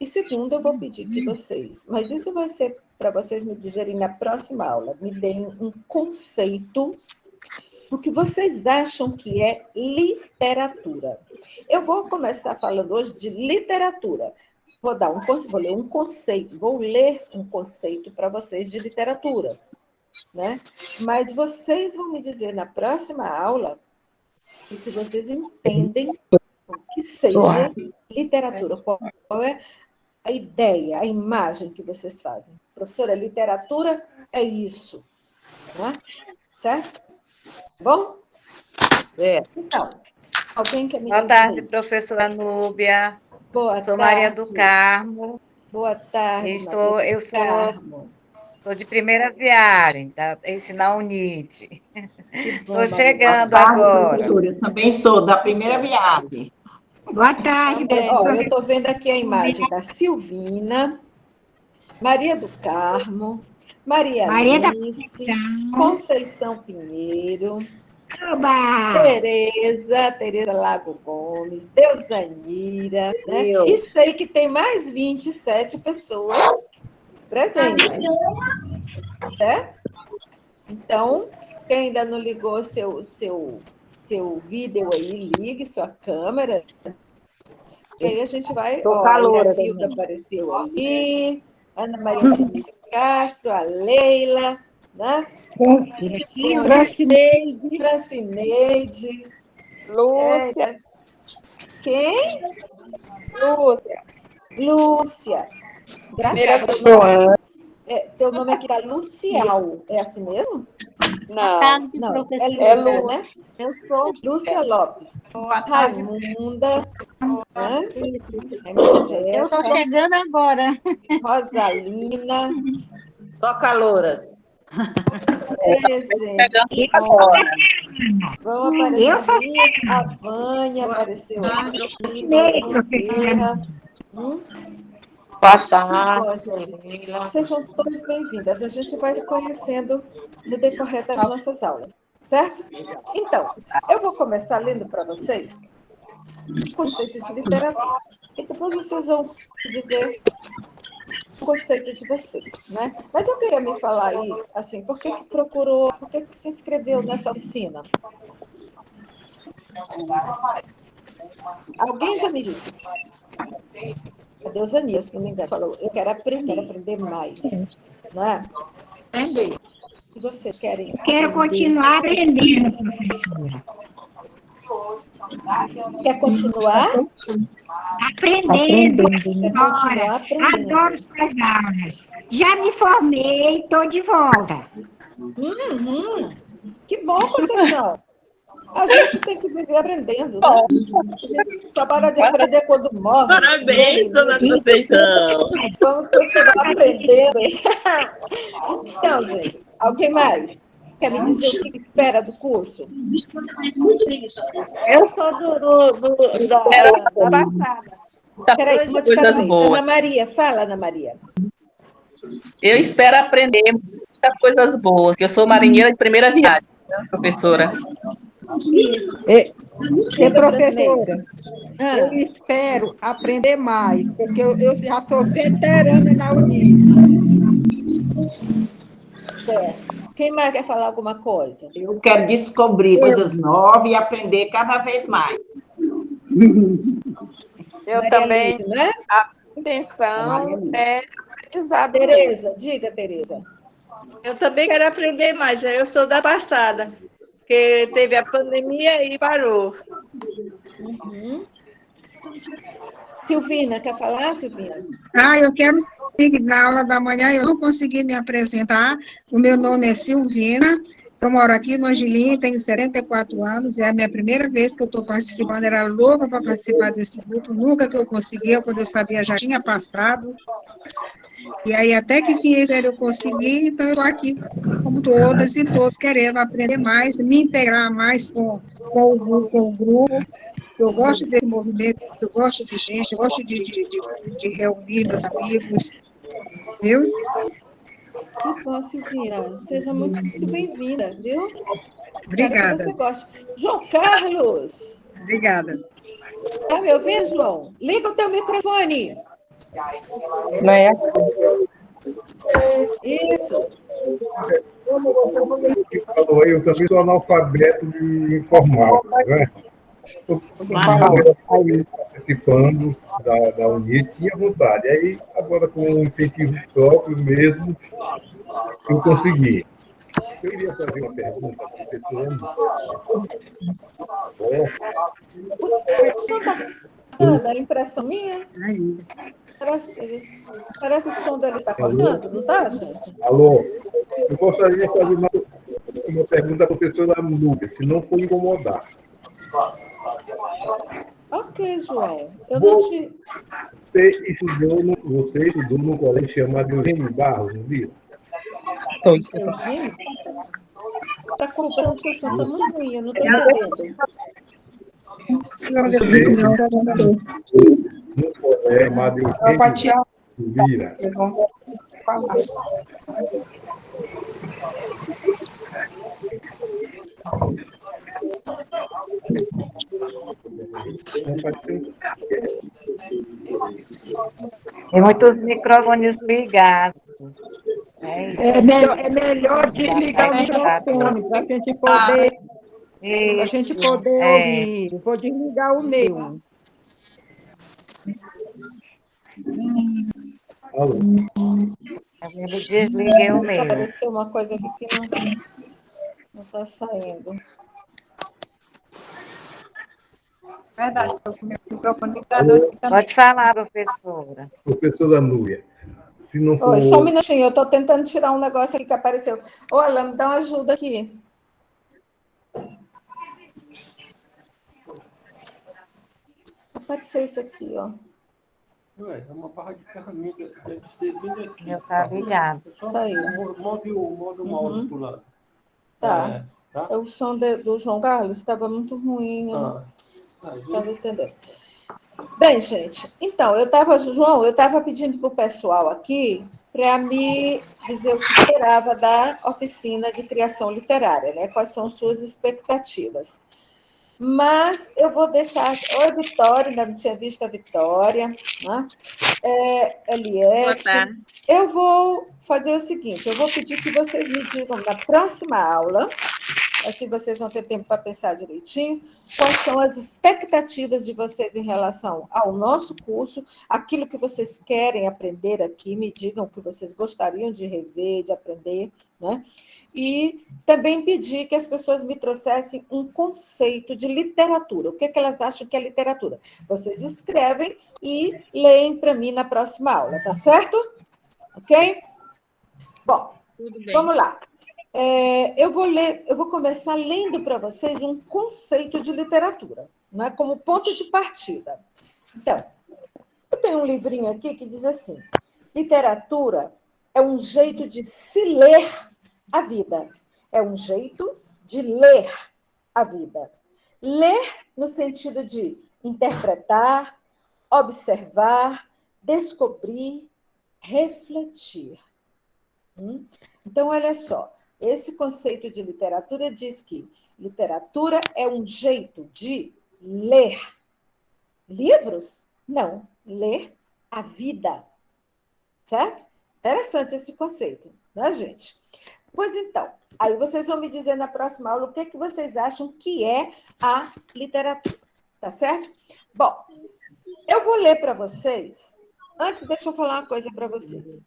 E segundo, eu vou pedir que vocês, mas isso vai ser para vocês me dizerem na próxima aula, me deem um conceito do que vocês acham que é literatura. Eu vou começar falando hoje de literatura. Vou ler um conceito, vou ler um conceito para vocês de literatura, né? Mas vocês vão me dizer na próxima aula o que vocês entendem que seja literatura. Qual é a ideia, a imagem que vocês fazem? Professora, literatura é isso, né? Certo? Bom? Então, alguém quer me Boa dizer? tarde, professora Núbia. Boa Sou tarde. Maria do Carmo. Boa tarde, Eu sou de primeira viagem, da ensinar o NIT. Estou chegando agora. Eu também sou da primeira viagem. Boa tarde, eu estou vendo aqui a imagem da Silvina, Maria do Carmo, Maria Alice, Conceição Pinheiro, Tereza Lago Gomes, Deusanira, né? E sei que tem mais 27 pessoas presentes. Certo? Então, quem ainda não ligou seu vídeo aí, ligue sua câmera. E aí a gente vai... a Iracilda apareceu aí, Ana Maria Diniz Castro, a Leila, né? Francineide. Lúcia. Quem? Lúcia. Graças. Teu nome aqui tá Lucial. É assim mesmo? Não, é Lúcia, né? Eu sou Lúcia Lopes. Raimunda. Né? Eu estou chegando agora. Rosalina. Só calouras. Gente. Vamos aparecer. A Vânia apareceu aqui. Boa tarde. Sejam todas bem-vindas. A gente vai se conhecendo no decorrer das nossas aulas, certo? Então, eu vou começar lendo para vocês o conceito de literatura. E depois vocês vão dizer o conceito de vocês, né? Mas eu queria me falar aí, assim, por que procurou, por que se inscreveu nessa oficina? Alguém já me disse? A Deusania, se não me engano, falou, eu quero aprender mais, não é? Entendi. E vocês querem? Quero continuar aprendendo, professora. Quer continuar? Aprendendo, Continuar aprendendo. Adoro suas aulas. Já me formei, estou de volta. Que bom, Conceição. A gente tem que viver aprendendo, né? A gente só para de aprender quando morre. Parabéns, dona Conceição. Vamos continuar aprendendo. Então, gente, alguém mais quer me dizer o que espera do curso? Eu sou da passada. Peraí, Coisas boas. Ana Maria, fala, Ana Maria. Eu espero aprender muitas coisas boas, que eu sou marinheira de primeira viagem, né, professora. Isso. Professora, eu espero aprender mais, porque eu já sou veterana na Unip. Certo. Quem mais quer falar alguma coisa? Eu quero descobrir coisas novas e aprender cada vez mais. Eu Maria também. Alice, né? A intenção é aprendizado. Tereza, diga, Tereza. Eu também quero aprender mais. Eu sou da passada, porque teve a pandemia e parou. Silvina, quer falar, Silvina? Eu quero seguir na aula da manhã, eu não consegui me apresentar. O meu nome é Silvina, eu moro aqui no Angelim, tenho 74 anos, é a minha primeira vez que eu estou participando, era louca para participar desse grupo, nunca que eu conseguia, quando eu sabia já tinha passado. E aí, até que fim eu consegui, então eu estou aqui, como todas e todos, querendo aprender mais, me integrar mais com o grupo. Eu gosto desse movimento, eu gosto de gente, eu gosto de reunir meus amigos, viu? Que bom, Silvina. Seja muito bem-vinda, viu? Obrigada. Espero que você goste. João Carlos! Obrigada. Está me ouvindo, João? Liga o teu microfone. Não é? Isso. Falou aí, eu também sou analfabeto de informática, né? Estou participando da Unir, tinha vontade. Aí, agora, com o incentivo próprio mesmo, eu consegui. Eu queria fazer uma pergunta para a professora. O som está cortando, a impressão minha? Parece que o som dele está cortando, não está, gente? Alô? Eu gostaria de fazer uma pergunta à professora Núbia, se não for incomodar. Ok, João. Eu não te... Você estudou num colégio chamado Eugênio Barros, não viu? Eugênio? Está cortando, seu som está muito ruim, eu não estou entendendo. Num colégio chamado Eugênio Vira. Eles vão falar. Tem muitos microfones ligados. É melhor desligar o microfone para a gente poder, ouvir. Vou desligar o meu. Alô? Eu me desliguei o meu. Apareceu uma coisa aqui que não está saindo. Verdade, estou com o microfone ligado aqui também. Pode falar, professora. Professora Núbia, se não for... Oi, só um minutinho, eu estou tentando tirar um negócio aqui que apareceu. Ô, Alain, me dá uma ajuda aqui. Apareceu isso aqui, ó. É uma barra de ferramenta, deve ser bem aqui. Meu tá ligado. Isso aí. Move o mouse para o lado. Tá. Tá? O som do João Carlos estava muito ruim, eu não estava entendendo. Bem, gente, então, João, eu estava pedindo para o pessoal aqui para me dizer o que esperava da oficina de criação literária, né? Quais são suas expectativas. Mas eu vou deixar... Oi, Vitória, ainda não tinha visto a Vitória, né? Eliette. Eu vou fazer o seguinte, eu vou pedir que vocês me digam na próxima aula, assim vocês vão ter tempo para pensar direitinho, quais são as expectativas de vocês em relação ao nosso curso, aquilo que vocês querem aprender aqui, me digam o que vocês gostariam de rever, de aprender, né? E também pedir que as pessoas me trouxessem um conceito de literatura. O que elas acham que é literatura? Vocês escrevem e leem para mim na próxima aula, tá certo? Ok? Bom, vamos lá. Eu vou começar lendo para vocês um conceito de literatura, né, como ponto de partida. Então, eu tenho um livrinho aqui que diz assim: literatura é um jeito de se ler a vida. É um jeito de ler a vida. Ler no sentido de interpretar, observar, descobrir, refletir. Então, olha só, esse conceito de literatura diz que literatura é um jeito de ler livros? Não, ler a vida. Certo? Interessante esse conceito, né, gente? Pois então, aí vocês vão me dizer na próxima aula o que é que vocês acham que é a literatura, tá certo? Bom, eu vou ler para vocês. Antes, deixa eu falar uma coisa para vocês.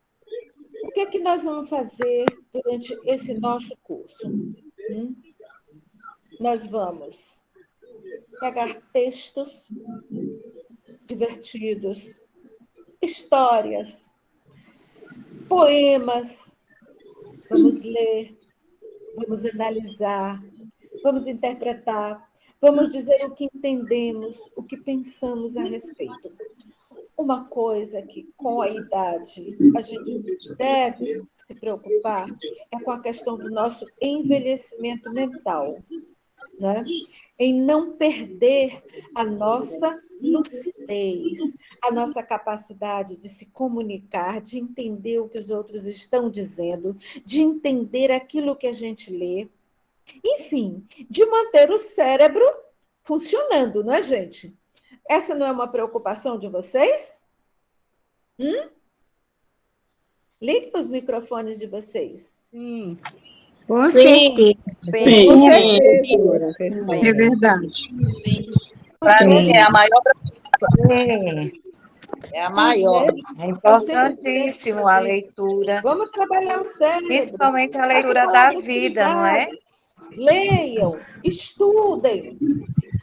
O que é que nós vamos fazer durante esse nosso curso? Nós vamos pegar textos divertidos, histórias, poemas, vamos ler, vamos analisar, vamos interpretar, vamos dizer o que entendemos, o que pensamos a respeito. Uma coisa que, com a idade, a gente deve se preocupar é com a questão do nosso envelhecimento mental, né? Em não perder a nossa lucidez, a nossa capacidade de se comunicar, de entender o que os outros estão dizendo, de entender aquilo que a gente lê, enfim, de manter o cérebro funcionando, não é, gente? Essa não é uma preocupação de vocês? Liguem os microfones de vocês. Sim. Com Sim, certeza. sim, Com certeza. É verdade. Para mim, é a maior. Sim, é a maior. É importantíssimo a leitura, Vamos trabalhar o cérebro. principalmente a Façam leitura da vida, não é? atividades. Leiam, estudem.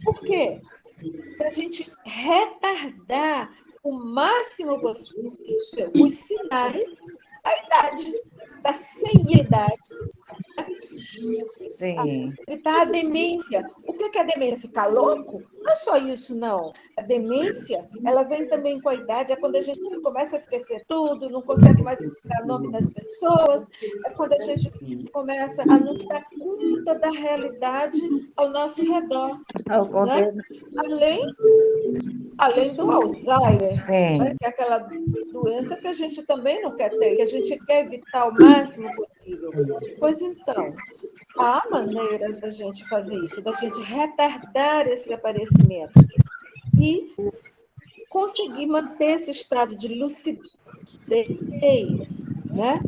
Por quê? Para a gente retardar o máximo possível os sinais da idade, da senilidade. Sim. Evitar a demência. O que é a demência? Ficar louco? Não é só isso, não. A demência, ela vem também com a idade, é quando a gente começa a esquecer tudo, não consegue mais lembrar o nome das pessoas, é quando a gente começa a não se dar conta da realidade ao nosso redor. Ao Né? conteúdo. Além do Alzheimer, Sim. né? Que é aquela doença que a gente também não quer ter, que a gente quer evitar o máximo possível. Pois então, há maneiras da gente fazer isso, da gente retardar esse aparecimento e conseguir manter esse estado de lucidez, né?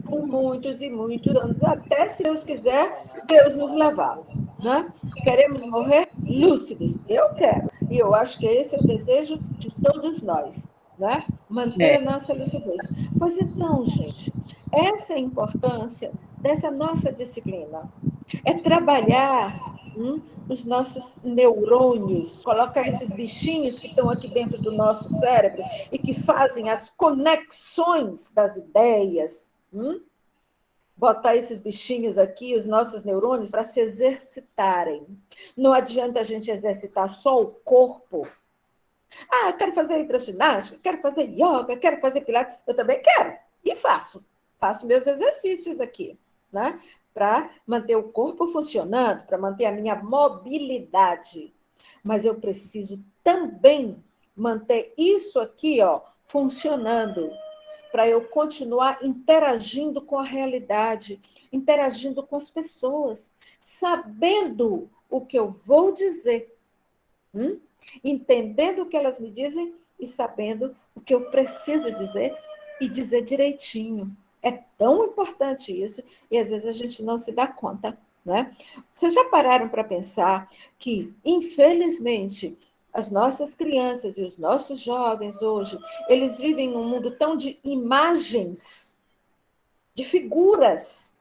Por muitos e muitos anos, até, se Deus quiser, Deus nos levar. Né? Queremos morrer lúcidos? Eu quero. E eu acho que esse é o desejo de todos nós. Né? Manter a nossa lucidez. Pois então, gente, essa é a importância dessa nossa disciplina. É trabalhar os nossos neurônios, colocar esses bichinhos que estão aqui dentro do nosso cérebro e que fazem as conexões das ideias, botar esses bichinhos aqui, os nossos neurônios, para se exercitarem. Não adianta a gente exercitar só o corpo. Ah, eu quero fazer hidroginástica, quero fazer yoga, quero fazer pilates. Eu também quero e faço. Faço meus exercícios aqui, né? Para manter o corpo funcionando, para manter a minha mobilidade. Mas eu preciso também manter isso aqui, ó, funcionando, para eu continuar interagindo com a realidade, interagindo com as pessoas, sabendo o que eu vou dizer, entendendo o que elas me dizem e sabendo o que eu preciso dizer e dizer direitinho. É tão importante isso e às vezes a gente não se dá conta, né? Vocês já pararam para pensar que, infelizmente, as nossas crianças e os nossos jovens hoje, eles vivem num mundo tão de imagens, de figuras,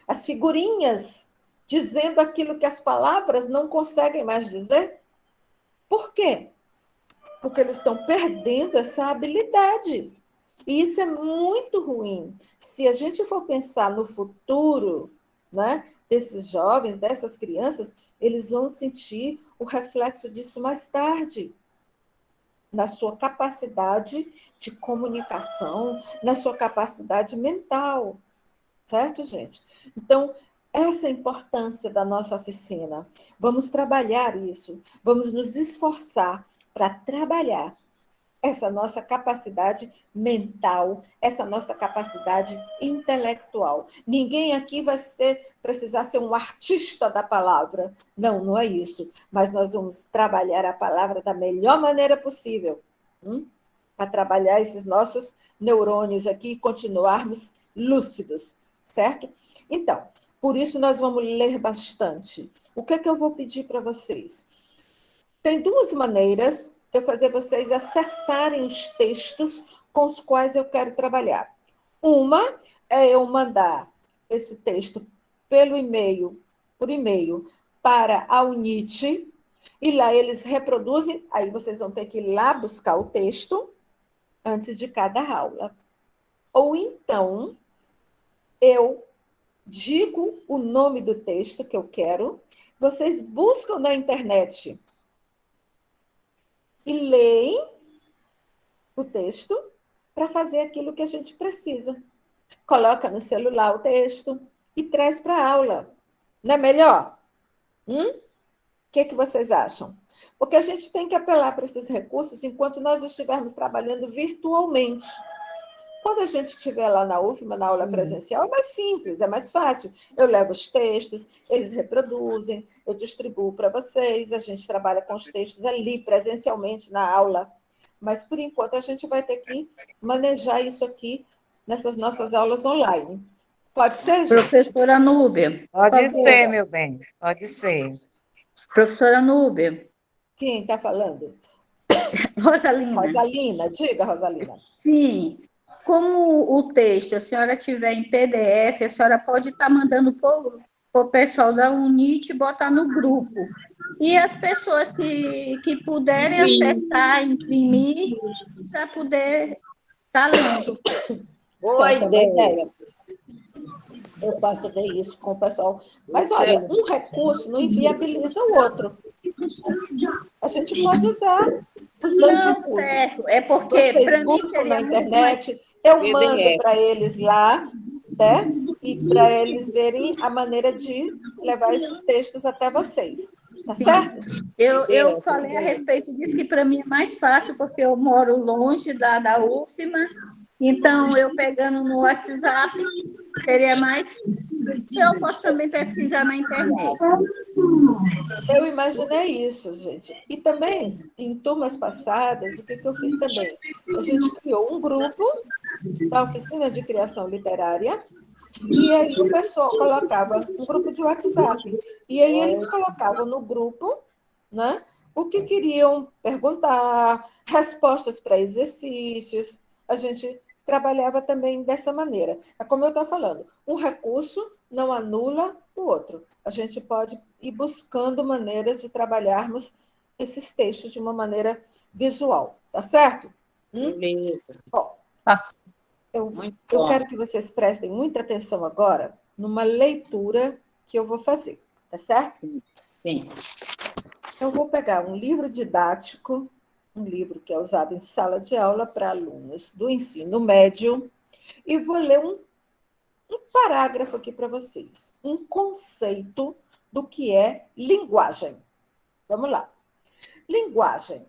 as figurinhas dizendo aquilo que as palavras não conseguem mais dizer? Por quê? Porque eles estão perdendo essa habilidade. E isso é muito ruim. Se a gente for pensar no futuro, né, desses jovens, dessas crianças, eles vão sentir o reflexo disso mais tarde, na sua capacidade de comunicação, na sua capacidade mental. Certo, gente? Então, essa é a importância da nossa oficina. Vamos trabalhar isso, vamos nos esforçar para trabalhar essa nossa capacidade mental, essa nossa capacidade intelectual. Ninguém aqui vai precisar ser um artista da palavra. Não, não é isso. Mas nós vamos trabalhar a palavra da melhor maneira possível, para trabalhar esses nossos neurônios aqui e continuarmos lúcidos, certo? Então, por isso nós vamos ler bastante. O que é que eu vou pedir para vocês? Tem duas maneiras de eu fazer vocês acessarem os textos com os quais eu quero trabalhar. Uma é eu mandar esse texto por e-mail para a UNIT, e lá eles reproduzem, aí vocês vão ter que ir lá buscar o texto antes de cada aula. Ou então, eu digo o nome do texto que eu quero, vocês buscam na internet e leem o texto para fazer aquilo que a gente precisa. Coloca no celular o texto e traz para a aula. Não é melhor? O que vocês acham? Porque a gente tem que apelar para esses recursos enquanto nós estivermos trabalhando virtualmente. Quando a gente estiver lá na UFMA, na aula presencial, é mais simples, é mais fácil. Eu levo os textos, eles reproduzem, eu distribuo para vocês, a gente trabalha com os textos ali presencialmente na aula. mas, por enquanto, a gente vai ter que manejar isso aqui nessas nossas aulas online. Pode ser, gente? Professora Núbia, por Pode favor. ser, meu bem, pode ser. Professora Núbia. Quem está falando? Rosalina. Rosalina, diga, Rosalina. Sim. Como o texto a senhora tiver em PDF, a senhora pode estar mandando para o pessoal da UNIT botar no grupo. E as pessoas que puderem acessar, imprimir, para poder estar lendo. Boa ideia. Eu posso ver isso com o pessoal. Mas, olha, um recurso não inviabiliza o outro. A gente pode usar os dois recursos. Certo. É porque, vocês buscam na internet, eu mando para eles lá, né? E para eles verem a maneira de levar esses textos até vocês. Tá certo? Eu falei a respeito disso, que para mim é mais fácil, porque eu moro longe da UFMA, então eu pegando no WhatsApp seria mais. Eu posso também pesquisar na internet. Eu imaginei isso, gente. E também, em turmas passadas, o que eu fiz também? A gente criou um grupo da oficina de criação literária, e aí o pessoal colocava um grupo de WhatsApp. E aí eles colocavam no grupo, né, o que queriam perguntar, respostas para exercícios. A gente trabalhava também dessa maneira. É como eu estou falando, um recurso não anula o outro. A gente pode ir buscando maneiras de trabalharmos esses textos de uma maneira visual. Tá certo? Beleza. Bom, eu quero que vocês prestem muita atenção agora numa leitura que eu vou fazer. Tá certo? Sim. Eu vou pegar um livro didático, um livro que é usado em sala de aula para alunos do ensino médio, e vou ler um parágrafo aqui para vocês, um conceito do que é linguagem. Vamos lá. Linguagem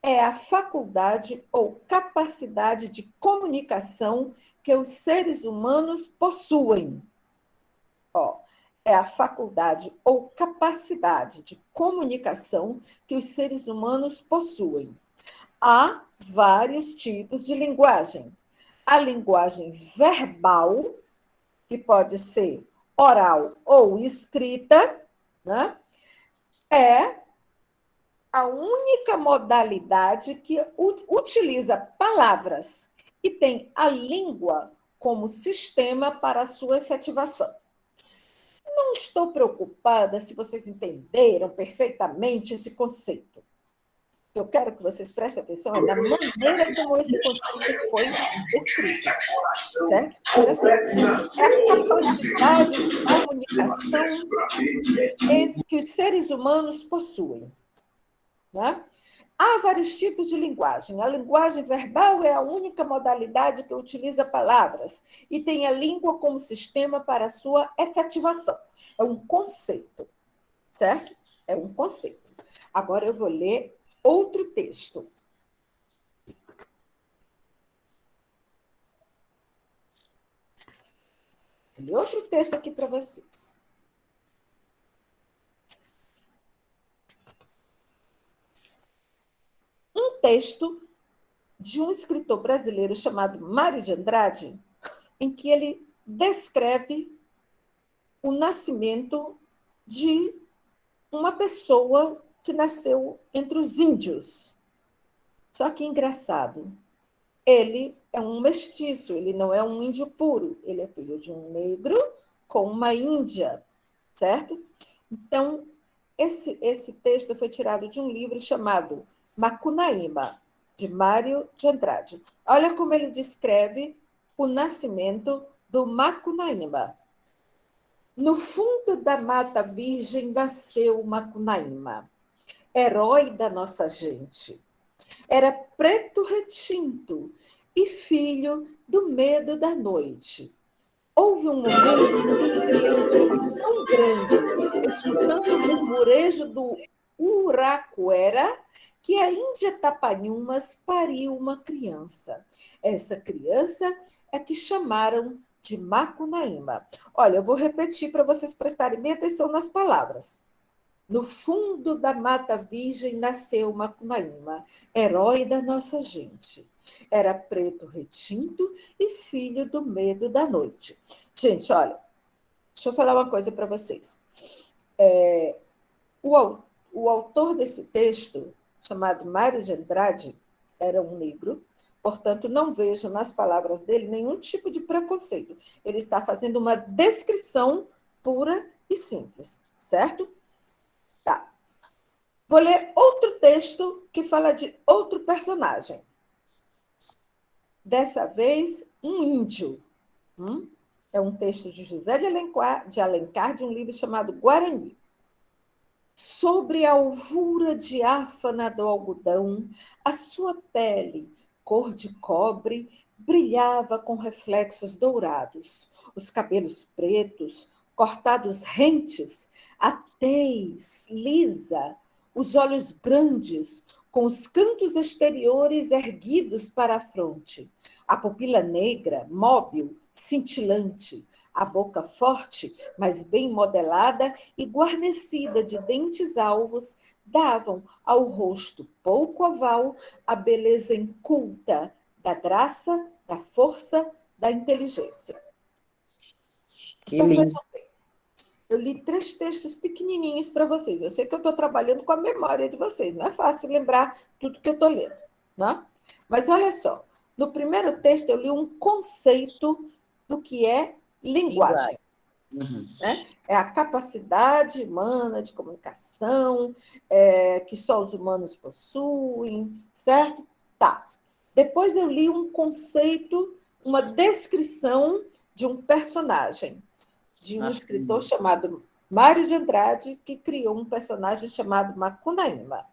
é a faculdade ou capacidade de comunicação que os seres humanos possuem. É a faculdade ou capacidade de comunicação que os seres humanos possuem. Há vários tipos de linguagem. A linguagem verbal, que pode ser oral ou escrita, né, é a única modalidade que utiliza palavras e tem a língua como sistema para a sua efetivação. Não estou preocupada se vocês entenderam perfeitamente esse conceito. Eu quero que vocês prestem atenção na maneira como esse conceito foi escrito. Certo? Olha só. É a capacidade de comunicação que os seres humanos possuem. Né? Há vários tipos de linguagem. A linguagem verbal é a única modalidade que utiliza palavras e tem a língua como sistema para a sua efetivação. É um conceito, certo? É um conceito. Agora eu vou ler outro texto. Vou ler outro texto aqui para vocês. Um texto de um escritor brasileiro chamado Mário de Andrade, em que ele descreve o nascimento de uma pessoa que nasceu entre os índios. Só que engraçado, ele é um mestiço, ele não é um índio puro, ele é filho de um negro com uma índia, certo? Então, esse texto foi tirado de um livro chamado Macunaíma, de Mário de Andrade. Olha como ele descreve o nascimento do Macunaíma. No fundo da Mata Virgem nasceu Macunaíma, herói da nossa gente. Era preto retinto e filho do medo da noite. Houve um momento em que o silêncio foi tão grande, escutando o murmurejo do Uraquera, que a Índia Tapanhumas pariu uma criança. Essa criança é que chamaram de Macunaíma. Olha, eu vou repetir para vocês prestarem bem atenção nas palavras. No fundo da Mata Virgem nasceu Macunaíma, herói da nossa gente. Era preto retinto e filho do medo da noite. Gente, olha, deixa eu falar uma coisa para vocês. O autor desse texto, chamado Mário de Andrade, era um negro, portanto, não vejo nas palavras dele nenhum tipo de preconceito. Ele está fazendo uma descrição pura e simples, certo? Tá. Vou ler outro texto que fala de outro personagem. Dessa vez, um índio. É um texto de José de Alencar, de um livro chamado Guarani. Sobre a alvura diáfana do algodão, a sua pele, cor de cobre, brilhava com reflexos dourados. Os cabelos pretos, cortados rentes, a tez lisa, os olhos grandes, com os cantos exteriores erguidos para a fronte, a pupila negra, móbil, cintilante, a boca forte, mas bem modelada e guarnecida de dentes alvos, davam ao rosto pouco oval a beleza inculta da graça, da força, da inteligência. Então, vejam bem, eu li 3 textos pequenininhos para vocês. Eu sei que eu estou trabalhando com a memória de vocês, não é fácil lembrar tudo que eu estou lendo, né? Mas olha só, no primeiro texto eu li um conceito do que é linguagem. Né? É a capacidade humana de comunicação, que só os humanos possuem, certo? Tá. Depois eu li um conceito, uma descrição de um personagem, de um escritor chamado Mário de Andrade, que criou um personagem chamado Macunaíma.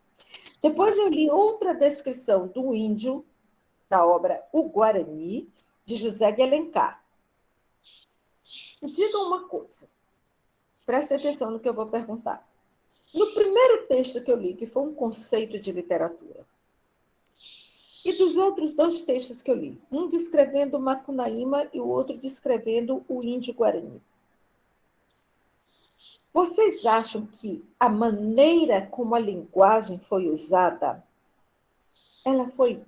Depois eu li outra descrição do índio, da obra O Guarani, de José de Alencar. Me digam uma coisa, prestem atenção no que eu vou perguntar. No primeiro texto que eu li, que foi um conceito de literatura, e dos outros 2 textos que eu li, um descrevendo o Macunaíma e o outro descrevendo o índio Guarani, vocês acham que a maneira como a linguagem foi usada, ela foi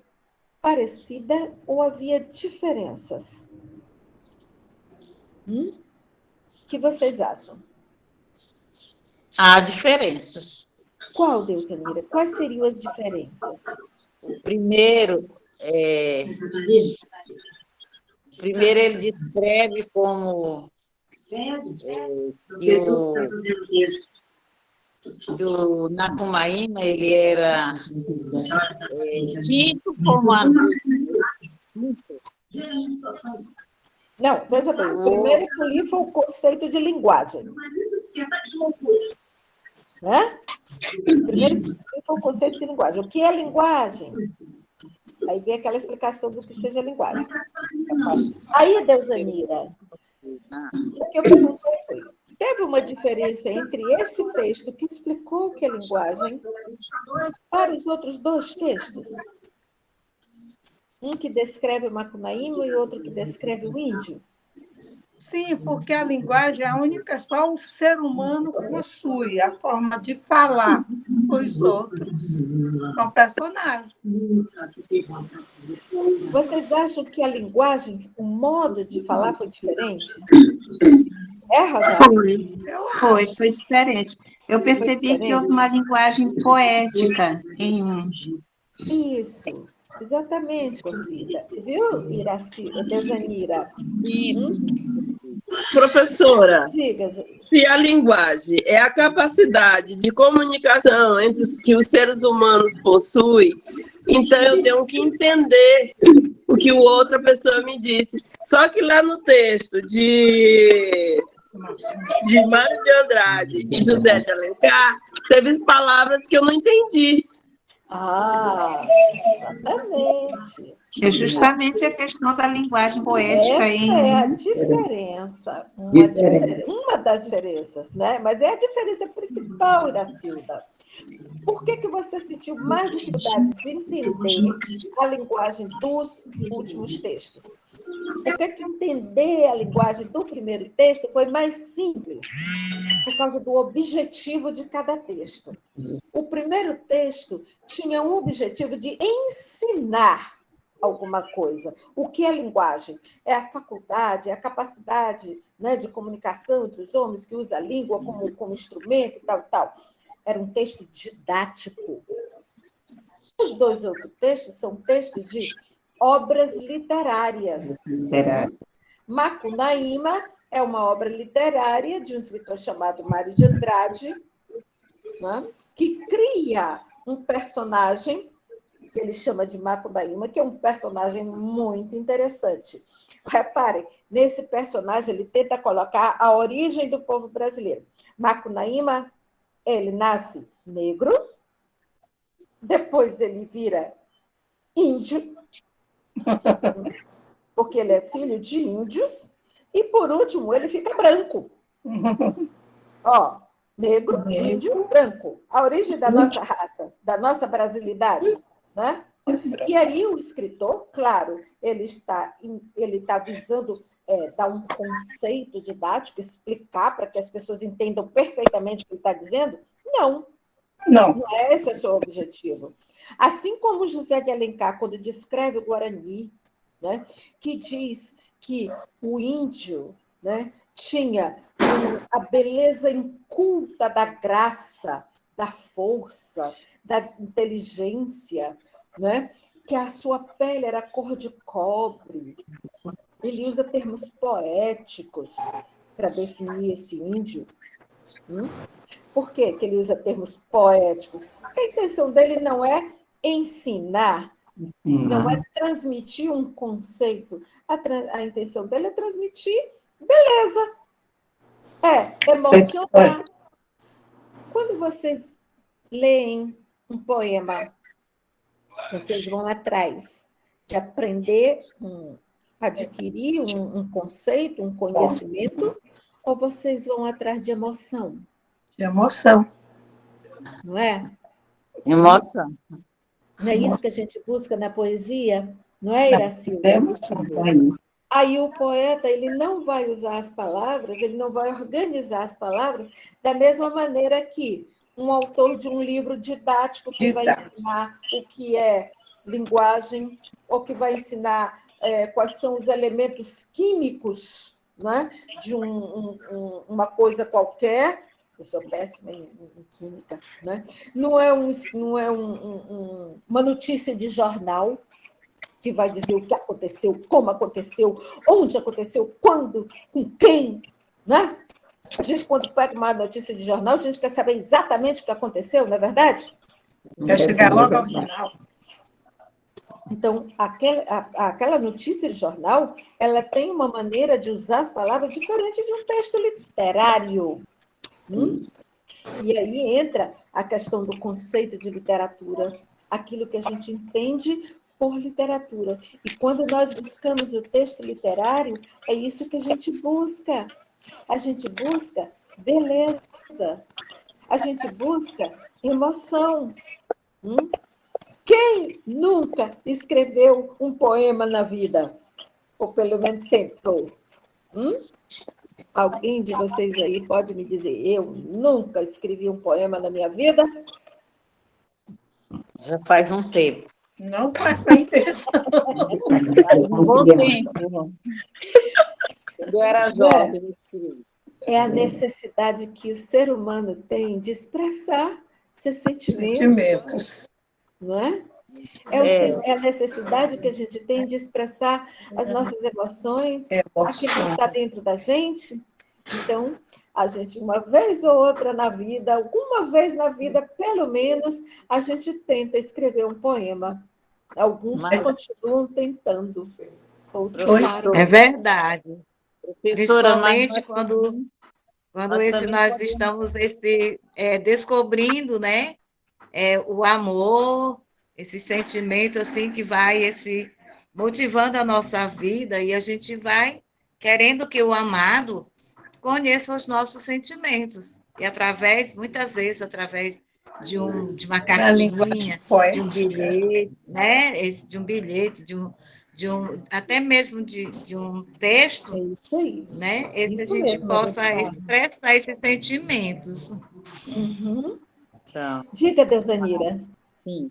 parecida ou havia diferenças? O que vocês acham? Há diferenças. Qual, Deusanira? Quais seriam as diferenças? Primeiro, ele descreve como que o Macunaíma, ele era tido como a... Não, veja bem, o primeiro que eu li foi o conceito de linguagem. Né? O primeiro que eu li foi o conceito de linguagem. O que é linguagem? Aí vem aquela explicação do que seja linguagem. Aí, Deusanira, o que eu perguntei foi, teve uma diferença entre esse texto que explicou o que é linguagem para os outros 2 textos? Um que descreve o Macunaíma e outro que descreve o índio? Sim, porque a linguagem é a única, só o ser humano possui, a forma de falar. Os outros são personagens. Vocês acham que a linguagem, o modo de falar foi diferente? Foi diferente. Eu percebi que houve uma linguagem poética em um. Isso. Exatamente, Cida. Viu, Iraci, Deusanira? Isso. Professora, diga. Se a linguagem é a capacidade de comunicação entre que os seres humanos possuem, então eu tenho que entender o que outra pessoa me disse. Só que lá no texto de Mário de Andrade e José de Alencar, teve palavras que eu não entendi. Exatamente. É justamente a questão da linguagem poética. Essa é a diferença. Uma das diferenças, né? Mas é a diferença principal, Iracilda. Por que você sentiu mais dificuldade de entender a linguagem dos últimos textos? Porque entender a linguagem do primeiro texto foi mais simples, por causa do objetivo de cada texto. O primeiro texto tinha um objetivo de ensinar alguma coisa. O que é linguagem? É a faculdade, é a capacidade, né, de comunicação entre os homens, que usa a língua como instrumento e tal, tal. Era um texto didático. Os dois outros textos são textos de obras literárias. Macunaíma é uma obra literária de um escritor chamado Mário de Andrade, né, que cria um personagem que ele chama de Macunaíma, que é um personagem muito interessante. Reparem, nesse personagem ele tenta colocar a origem do povo brasileiro. Macunaíma, ele nasce negro, depois ele vira índio, porque ele é filho de índios, e, por último, ele fica branco. Ó, negro, índio, branco. A origem da nossa raça, da nossa brasilidade, né? E aí o escritor, claro, ele está visando dar um conceito didático, explicar para que as pessoas entendam perfeitamente o que ele está dizendo? Não. Não é esse o seu objetivo. Assim como José de Alencar, quando descreve o Guarani, né, que diz que o índio, né, tinha a beleza inculta da graça, da força, da inteligência, né, que a sua pele era cor de cobre. Ele usa termos poéticos para definir esse índio. Por que ele usa termos poéticos? Porque a intenção dele não é ensinar, não é transmitir um conceito. A intenção dele é transmitir beleza, emocionar. Quando vocês leem um poema, vocês vão atrás de aprender, adquirir um conceito, um conhecimento, ou vocês vão atrás de emoção? De emoção. Não é? Emoção. Não é isso que a gente busca na poesia? Não é, Iracilda? Aí o poeta, ele não vai usar as palavras, ele não vai organizar as palavras da mesma maneira que um autor de um livro didático que vai ensinar o que é linguagem, ou que vai ensinar quais são os elementos químicos, né, de uma coisa qualquer. Eu sou péssima em química, né? Não é uma notícia de jornal que vai dizer o que aconteceu, como aconteceu, onde aconteceu, quando, com quem, né? A gente, quando pega uma notícia de jornal, a gente quer saber exatamente o que aconteceu, não é verdade? Quer chegar logo ao final. Então, aquela notícia de jornal, ela tem uma maneira de usar as palavras diferente de um texto literário. E aí entra a questão do conceito de literatura, aquilo que a gente entende por literatura. E quando nós buscamos o texto literário, é isso que a gente busca. A gente busca beleza. A gente busca emoção. Quem nunca escreveu um poema na vida? Ou pelo menos tentou? Alguém de vocês aí pode me dizer, eu nunca escrevi um poema na minha vida? Já faz um tempo. Não com essa intenção. Faz um bom tempo. Quando eu era jovem. É a necessidade que o ser humano tem de expressar seus sentimentos. Não é? É a necessidade que a gente tem de expressar as nossas emoções, aquilo que está dentro da gente. Então, a gente, uma vez ou outra na vida, alguma vez na vida, pelo menos, a gente tenta escrever um poema. Alguns continuam tentando, outros param. É verdade. Principalmente quando nós estamos descobrindo, né, o amor, esse sentimento assim que vai motivando a nossa vida, e a gente vai querendo que o amado conheça os nossos sentimentos. E muitas vezes, através de uma cartinha, de um bilhete, né? De um bilhete, de até mesmo de um texto, isso aí. Né? A Isso gente mesmo, possa Adriana. expressar esses sentimentos. Uhum. Então, Diga, Desanira. sim,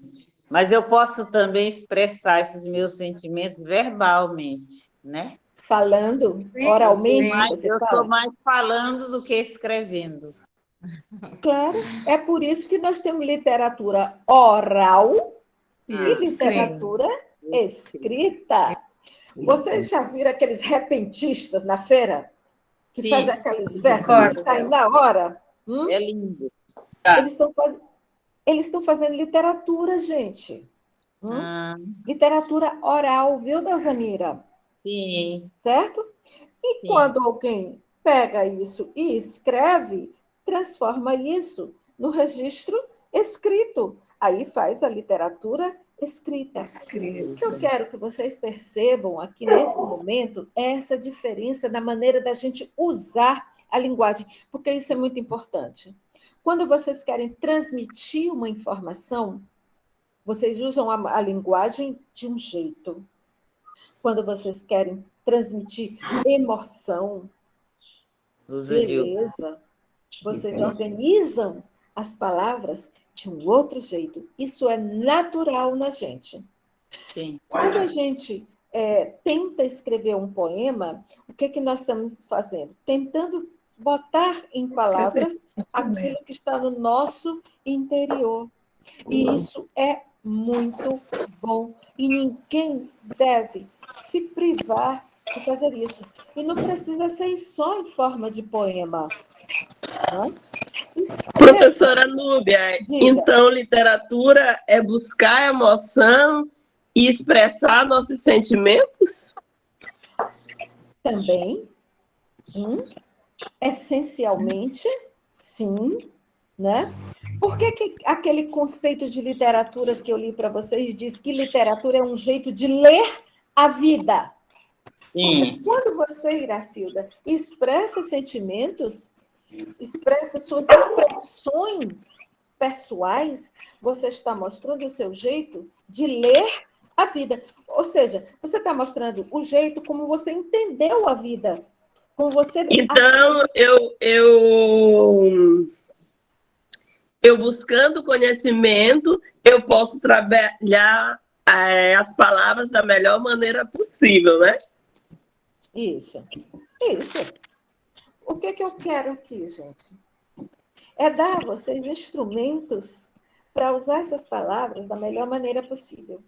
mas eu posso também expressar esses meus sentimentos verbalmente, né? Falando, oralmente, você Eu fala? estou mais falando do que escrevendo. Claro, é por isso que nós temos literatura oral e literatura escrita. Vocês já viram aqueles repentistas na feira? Que fazem aqueles versos que saem na hora? É lindo. Eles estão fazendo literatura, gente. Literatura oral, viu, Desanira? Sim. Certo? E quando alguém pega isso e escreve, transforma isso no registro escrito. Aí faz a literatura escrita. O que eu quero que vocês percebam aqui nesse momento é essa diferença na maneira da gente usar a linguagem, porque isso é muito importante. Quando vocês querem transmitir uma informação, vocês usam a linguagem de um jeito. Quando vocês querem transmitir emoção, beleza, vocês organizam as palavras de um outro jeito. Isso é natural na gente. Sim. Quando a gente tenta escrever um poema, o que nós estamos fazendo? Tentando botar em palavras aquilo que está no nosso interior. E isso é muito bom. E ninguém deve se privar de fazer isso. E não precisa ser só em forma de poema. Não? Professora Núbia, então literatura é buscar emoção e expressar nossos sentimentos? Também. Essencialmente, sim. Né? Por que aquele conceito de literatura que eu li para vocês diz que literatura é um jeito de ler a vida? Sim. Porque quando você, Iracilda, expressa sentimentos, expressa suas impressões pessoais, você está mostrando o seu jeito de ler a vida. Ou seja, você está mostrando o jeito como você entendeu a vida. Como você... Então, eu buscando conhecimento, eu posso trabalhar as palavras da melhor maneira possível, né? Isso. O que eu quero aqui, gente? É dar a vocês instrumentos para usar essas palavras da melhor maneira possível,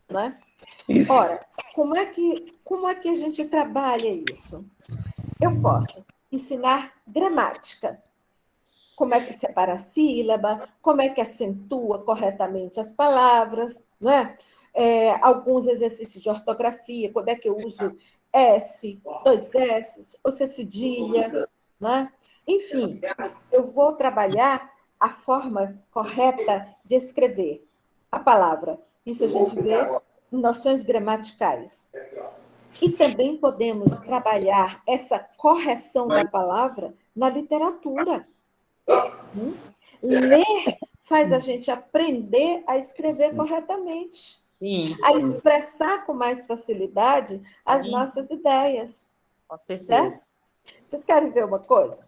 né? Ora, como é que a gente trabalha isso? Eu posso ensinar gramática. Como é que separa a sílaba, como é que acentua corretamente as palavras, não é? Alguns exercícios de ortografia, quando é que eu uso S, 2 S, ou se cedilha, né? Enfim, eu vou trabalhar a forma correta de escrever a palavra. Isso a gente vê em noções gramaticais. E também podemos trabalhar essa correção da palavra na literatura. Ler faz a gente aprender a escrever corretamente, a expressar com mais facilidade as nossas ideias. Com certeza. Certo? Vocês querem ver uma coisa?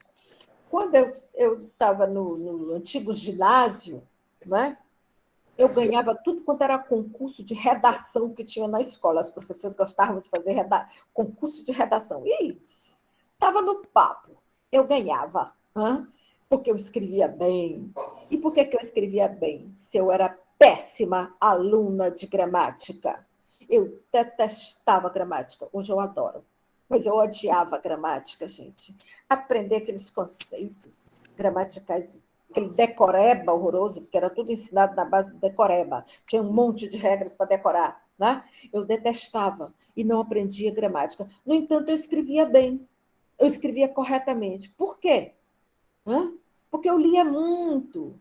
Quando eu estava no antigo ginásio, né, eu ganhava tudo quanto era concurso de redação que tinha na escola. As professoras gostavam de fazer concurso de redação. E estava no papo. Eu ganhava. Porque eu escrevia bem. E por que eu escrevia bem? Se eu era péssima aluna de gramática. Eu detestava gramática. Hoje eu adoro. Mas eu odiava gramática, gente. Aprender aqueles conceitos gramaticais, aquele decoreba horroroso, porque era tudo ensinado na base do decoreba. Tinha um monte de regras para decorar. Né? Eu detestava e não aprendia gramática. No entanto, eu escrevia bem. Eu escrevia corretamente. Por quê? Porque eu lia muito,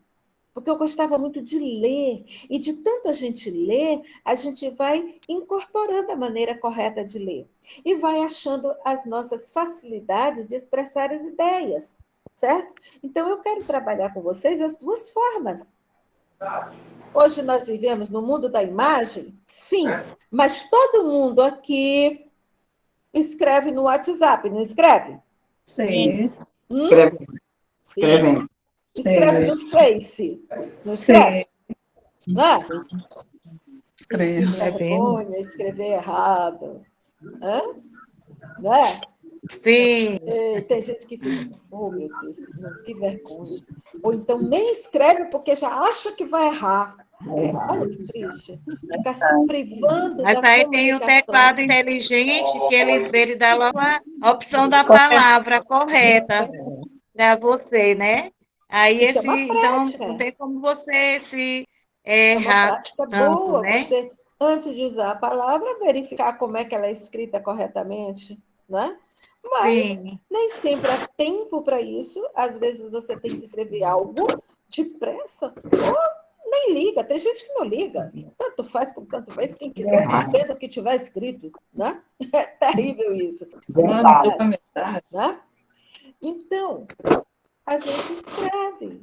porque eu gostava muito de ler, e de tanto a gente ler, a gente vai incorporando a maneira correta de ler, e vai achando as nossas facilidades de expressar as ideias, certo? Então, eu quero trabalhar com vocês as duas formas, Hoje nós vivemos no mundo da imagem? Sim, mas todo mundo aqui escreve no WhatsApp, não escreve? Sim. Escreve. Escrevendo. Escreve no Face, não escreve? Não é? Escreve. Vergonha, escrever errado. Hã? Não é? Sim. Tem gente que fica, oh meu Deus, que vergonha. Ou então nem escreve porque já acha que vai errar. Olha que triste. Ficar se privando Mas da aí tem o comunicação. teclado inteligente, que ele dá logo a opção da palavra correta para você, né? Aí Isso é uma então, prática. não tem como você se É uma errar prática tanto, boa. né? Você, antes de usar a palavra, verificar como é que ela é escrita corretamente, né? Mas Sim. nem sempre há tempo para isso. Às vezes você tem que escrever algo depressa, ou nem liga. Tem gente que não liga. Tanto faz como tanto faz. Quem quiser que entenda o que tiver escrito, né? É terrível isso. Verdade. Né? Então, a gente escreve.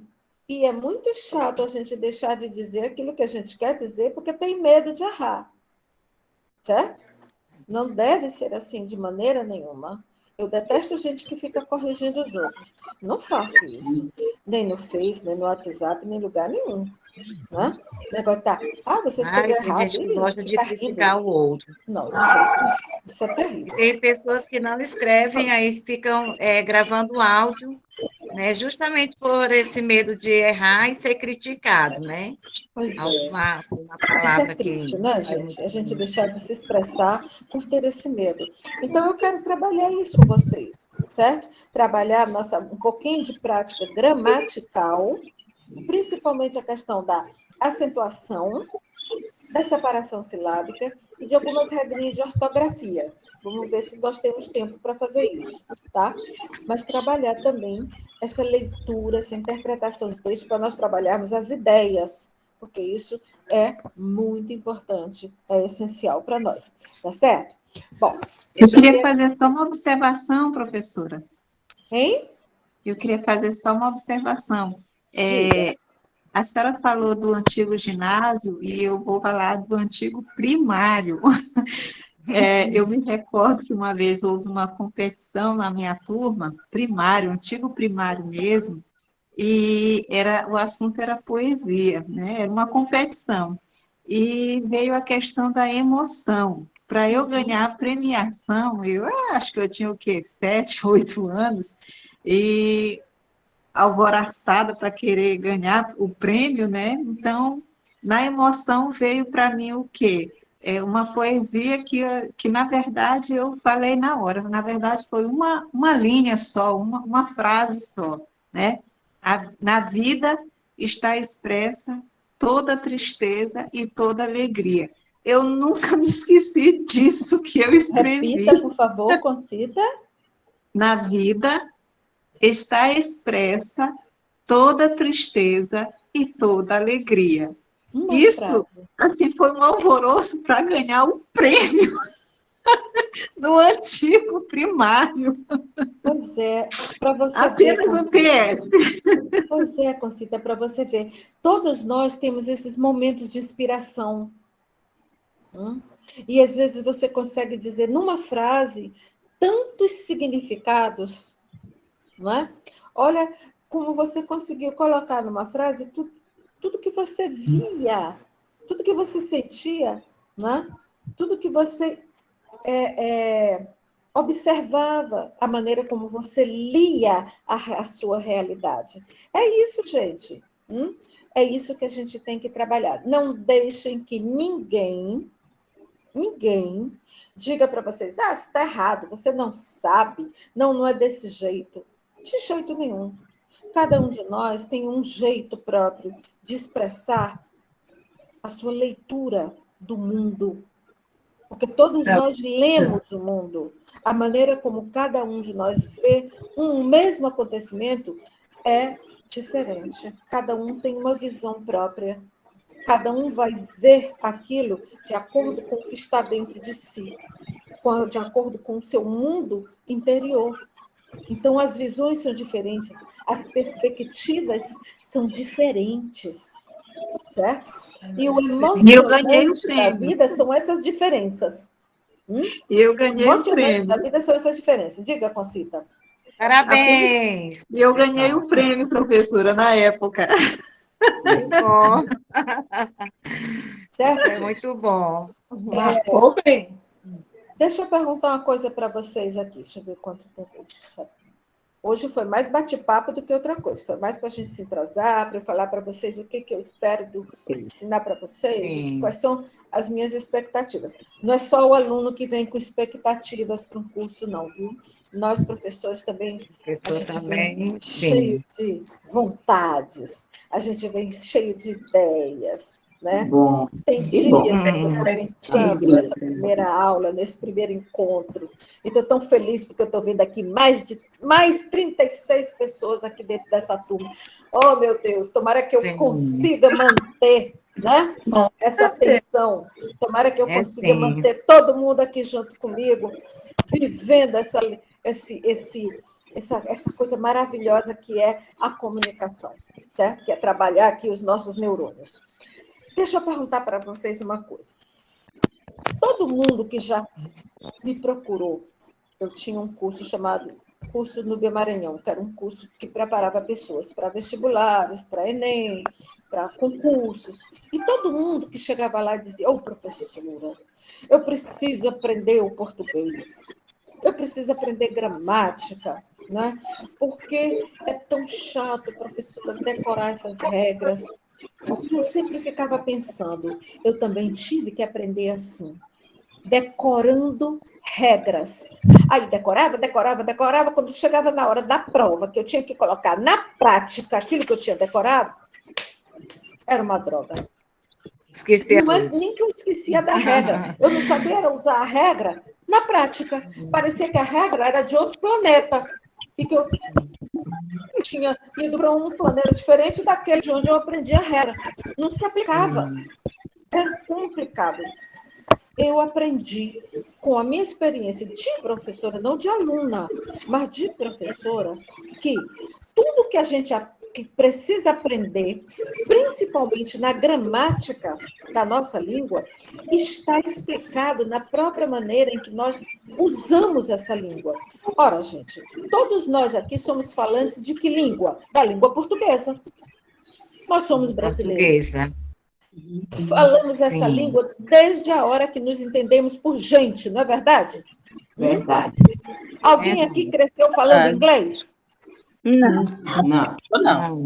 E é muito chato a gente deixar de dizer aquilo que a gente quer dizer porque tem medo de errar. Certo? Não deve ser assim de maneira nenhuma. Eu detesto gente que fica corrigindo os outros. Não faço isso. Nem no Face, nem no WhatsApp, nem em lugar nenhum. Né? Vai estar, você escreveu Tem errado. gente que gosta de Fica criticar rindo. o outro. Não, de jeito nenhum. Isso é terrível. Tem pessoas que não escrevem, aí ficam gravando áudio, né? Justamente por esse medo de errar e ser criticado, né? Pois é. Uma Isso palavra é triste, que né, gente? A gente deixar de se expressar por ter esse medo. Então, eu quero trabalhar isso com vocês, certo? Trabalhar um pouquinho de prática gramatical, principalmente a questão da acentuação, da separação silábica e de algumas regrinhas de ortografia. Vamos ver se nós temos tempo para fazer isso, tá? Mas trabalhar também essa leitura, essa interpretação de texto, para nós trabalharmos as ideias, porque isso é muito importante, é essencial para nós, tá certo? Bom, eu queria fazer só uma observação, professora. Hein? Eu queria fazer só uma observação. A senhora falou do antigo ginásio e eu vou falar do antigo primário. Eu me recordo que uma vez houve uma competição na minha turma, primário, antigo primário mesmo, e o assunto era poesia, né? Era uma competição. E veio a questão da emoção. Para eu ganhar a premiação, eu acho que eu tinha o quê? 7, 8 anos, e alvoroçada para querer ganhar o prêmio, né? Então, na emoção veio para mim o quê? Uma poesia que, na verdade, eu falei na hora. Na verdade, foi uma linha só, uma frase só, né? Na vida está expressa toda tristeza e toda alegria. Eu nunca me esqueci disso que eu escrevi. Repita, por favor, Concita. Na vida está expressa toda tristeza e toda alegria. Isso, assim, foi um alvoroço para ganhar o prêmio no antigo primário. Pois é, para você apenas ver. Apenas no PS. Pois é, Concita, para você ver. Todos nós temos esses momentos de inspiração. E às vezes você consegue dizer numa frase tantos significados, não é? Olha como você conseguiu colocar numa frase tudo que você via, tudo que você sentia, não é? Tudo que você observava, a maneira como você lia a sua realidade. É isso, gente. É isso que a gente tem que trabalhar. Não deixem que ninguém diga para vocês, isso está errado, você não sabe, não é desse jeito. De jeito nenhum. Cada um de nós tem um jeito próprio de expressar a sua leitura do mundo. Porque todos nós lemos o mundo. A maneira como cada um de nós vê um mesmo acontecimento é diferente. Cada um tem uma visão própria. Cada um vai ver aquilo de acordo com o que está dentro de si, de acordo com o seu mundo interior. Então, as visões são diferentes, as perspectivas são diferentes. certo? E o E eu ganhei o emocionante da prêmio. vida são essas diferenças. E eu ganhei o Emocionante da prêmio. vida são essas diferenças. Diga, Concita. Parabéns! E eu ganhei o prêmio, professora, na época. Bom. Certo? Isso é muito bom. Marcou bem. Deixa eu perguntar uma coisa para vocês aqui. Deixa eu ver quanto tempo. Hoje foi mais bate-papo do que outra coisa. Foi mais para a gente se entrosar, para eu falar para vocês o que eu espero ensinar para vocês, Sim. quais são as minhas expectativas. Não é só o aluno que vem com expectativas para um curso, não, viu? Nós, professores, também, a gente vem cheio de vontades, a gente vem cheio de ideias, né? Bom. Tem dias que eu estou pensando nessa primeira aula, nesse primeiro encontro. E estou tão feliz porque eu estou vendo aqui mais 36 pessoas aqui dentro dessa turma. Oh, meu Deus, tomara que eu consiga manter, né, essa atenção. Tomara que eu consiga manter todo mundo aqui junto comigo, vivendo essa coisa maravilhosa que é a comunicação, certo? Que é trabalhar aqui os nossos neurônios. Deixa eu perguntar para vocês uma coisa. Todo mundo que já me procurou, eu tinha um curso chamado Curso Núbia Maranhão, que era um curso que preparava pessoas para vestibulares, para Enem, para concursos. E todo mundo que chegava lá dizia, professora, eu preciso aprender o português, eu preciso aprender gramática, né? Porque é tão chato, professora, decorar essas regras. Eu sempre ficava pensando, eu também tive que aprender assim, decorando regras. Aí decorava, quando chegava na hora da prova, que eu tinha que colocar na prática aquilo que eu tinha decorado, era uma droga. Esqueci. Não é nem que eu esquecia da regra, eu não sabia usar a regra na prática. Parecia que a regra era de outro planeta, e que eu tinha ido para um planeta diferente daquele de onde eu aprendi a regra. Não se aplicava. Era complicado. Eu aprendi, com a minha experiência de professora, não de aluna, mas de professora, que tudo que a gente que precisa aprender, principalmente na gramática da nossa língua, está explicado na própria maneira em que nós usamos essa língua. Ora, gente, todos nós aqui somos falantes de que língua? Da língua portuguesa. Nós somos brasileiros. Portuguesa. Falamos essa língua desde a hora que nos entendemos por gente, não é verdade? Verdade. Alguém aqui cresceu falando inglês? Não.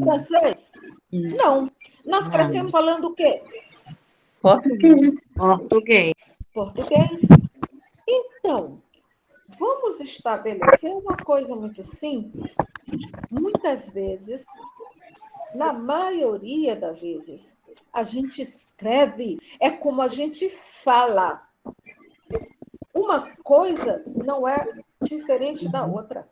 Francês? Não. Nós crescemos falando o quê? Português. Então, vamos estabelecer uma coisa muito simples. Muitas vezes, na maioria das vezes, a gente escreve, é como a gente fala. Uma coisa não é diferente da outra.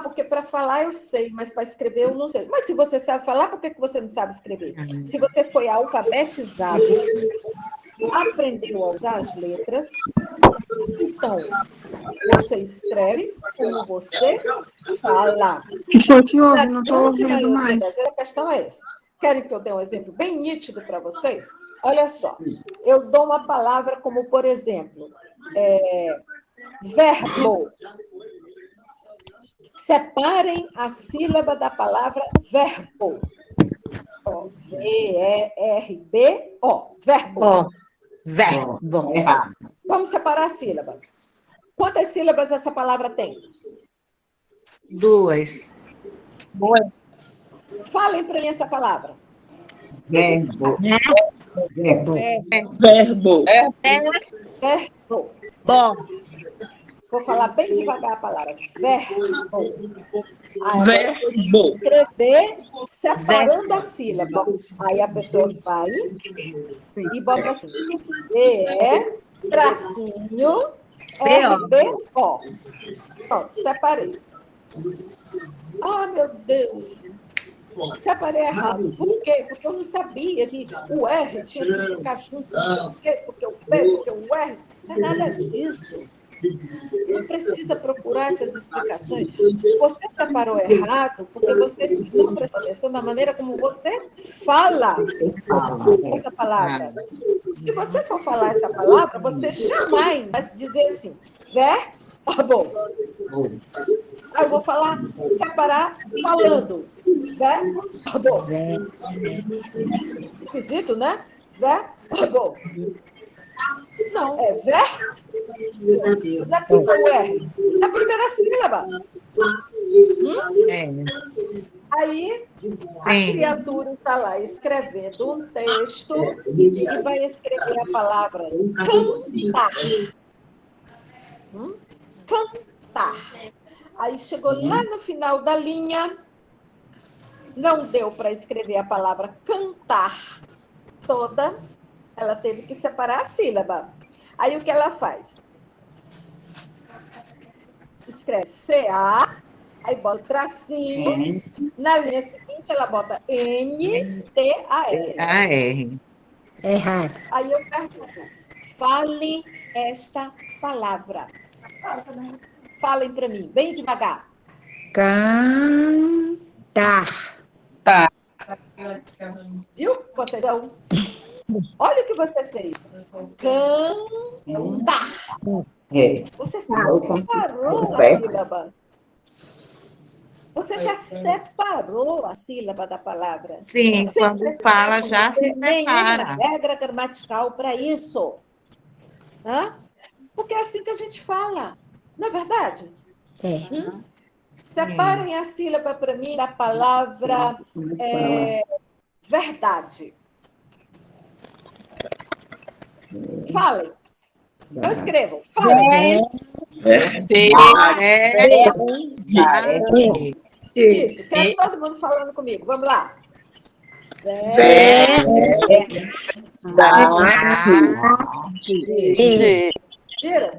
Porque para falar eu sei, mas para escrever eu não sei. Mas se você sabe falar, por que você não sabe escrever? Se você foi alfabetizado, aprendeu a usar as letras, então você escreve como você fala. Não estou ouvindo mais. A questão é essa. Querem que eu dê um exemplo bem nítido para vocês? Olha só, eu dou uma palavra como, por exemplo, verbo. Separem a sílaba da palavra verbo. V-E-R-B-O. Verbo. Verbo. Vamos separar a sílaba. Quantas sílabas essa palavra tem? 2. Falem para mim essa palavra. Verbo. Bom. Vou falar bem devagar a palavra. Verbo. Aí eu vou escrever separando a sílaba. Aí a pessoa vai e bota assim. tracinho, R-B-O. Pronto, separei. Meu Deus. Separei errado. Por quê? Porque eu não sabia que o R tinha que ficar junto, não sei o quê, porque o P, porque o R. Não é nada disso. precisa procurar essas explicações. Você separou errado porque você não prestou atenção na maneira como você fala essa palavra. Se você for falar essa palavra, você jamais vai dizer assim, verbo. Eu vou separar falando. Verbo. Esquisito, né? Verbo. Não, é ver. Daqui não é. Na primeira sílaba. Aí, a criatura está lá escrevendo um texto e vai escrever a palavra cantar. Cantar. Aí chegou lá no final da linha, não deu para escrever a palavra cantar toda, ela teve que separar a sílaba. Aí o que ela faz? Escreve CA, aí bota tracinho, na linha seguinte ela bota NTAR. Errado. Aí eu pergunto, fale esta palavra. Falem para mim, bem devagar. Cantar. Tá. Viu? Vocês são... Olha o que você fez. Cantar. Você separou a sílaba. Você já separou a sílaba da palavra. Sim, quando fala já se nenhuma separa. regra gramatical para isso. Porque é assim que a gente fala. Não é verdade? Separem a sílaba para mim da palavra verdade. Falem. Não escrevam. Falem. Isso. Quero todo mundo falando comigo. Vamos lá. Tira.